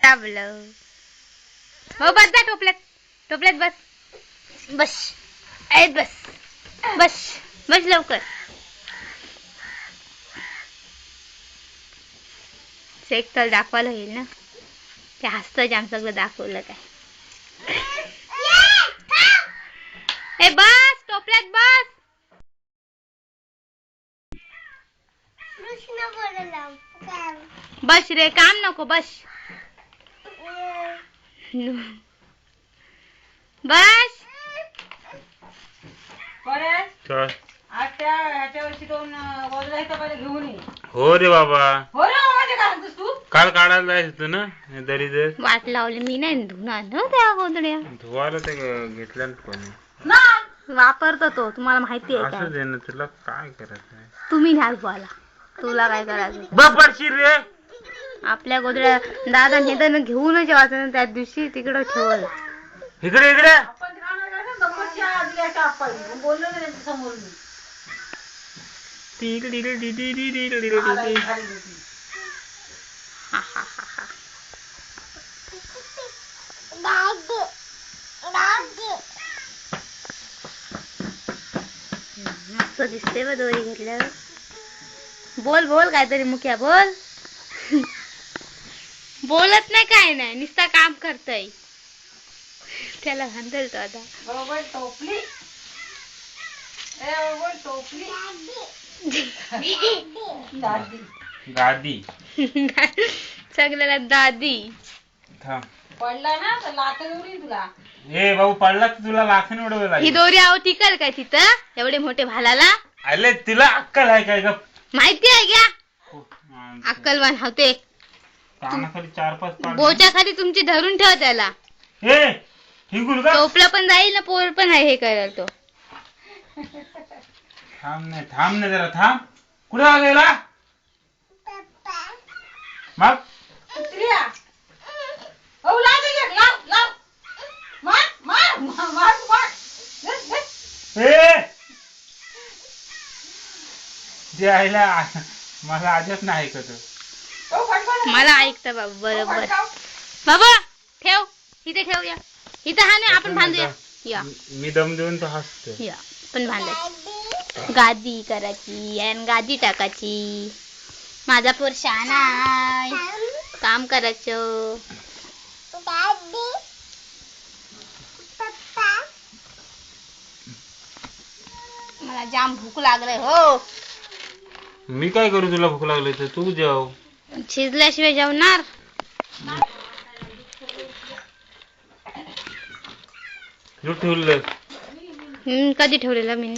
दाबलं. हो बस जा टोपल्यात. टोपल्यात बस. बस. बस. बस. बस लवकर. शेक तर दाखवायला होईल ना. ते हसतं जाम सगळं दाखवलं काय. ए बस टोपल्यात बस. बस रे काम नको बस. बस. हो रे बाबा. तू काल काढायला जायचं ना दरीदर. वाट लावली मी नाही धुणार ना त्या गोंधळ्या. धुवायला ते घेतल्या पण वापरतो तो तुम्हाला माहिती आहे असं का. दे ना तुला काय करायचं. तुम्ही न्याल बोला. तुला काय करायचं. बपडशीर रे. आपल्या गोंधळ्या दादा नेताना घेऊनच वाचन त्या दिवशी तिकडं ठेवल. इकडे इकडे. बोललो ना समोर मी. मस्त दिसते व दोरी घेतल्यावर. बोल बोल काहीतरी मुख्या बोल. बोलत नाही काय नाही नुसता काम करतय. त्याला हंदलतो आता. बरोबर टोपली. बरोबर टोपली. दादी. गादी. सगळ्याला दादी. थांब. पडला ना तर लाथ घेऊन तुला. ए भाऊ पडला तर तुला लाखन उडवायला ही दोरी आहो टिकल काय तिथं एवढे मोठे भालाला. अरे तिला अक्कल आहे काय ग. माहिती आहे घ्या. अक्कलवान होते. कानाखाली 4-5 बोच्या खाली तुमची धरून ठेव त्याला. हे हिंगुल का. टोपला पण जाईल ना पोर पण आहे हे करायला तो. थांब ना जरा थांब. कुठे गेला मग. द्यायला मला आजच नाही ऐकत. मला ऐकता बाबा बरोबर. बाबा ठेव इथे ठेव या. इथं हा नाही आपण बांधूया. या मी दम देऊन तो हसतो. या पण बांधायची. गादी करायची आणि गादी टाकायची. माझा पोर शहाणा आहे. काम करायचं. मला जाम भूक लागलंय हो. मी काय करू तुला भूक लागली तर तू जेव. शिजल्याशिवाय जेवणार. ठेवलं कधी ठेवलेलं मी.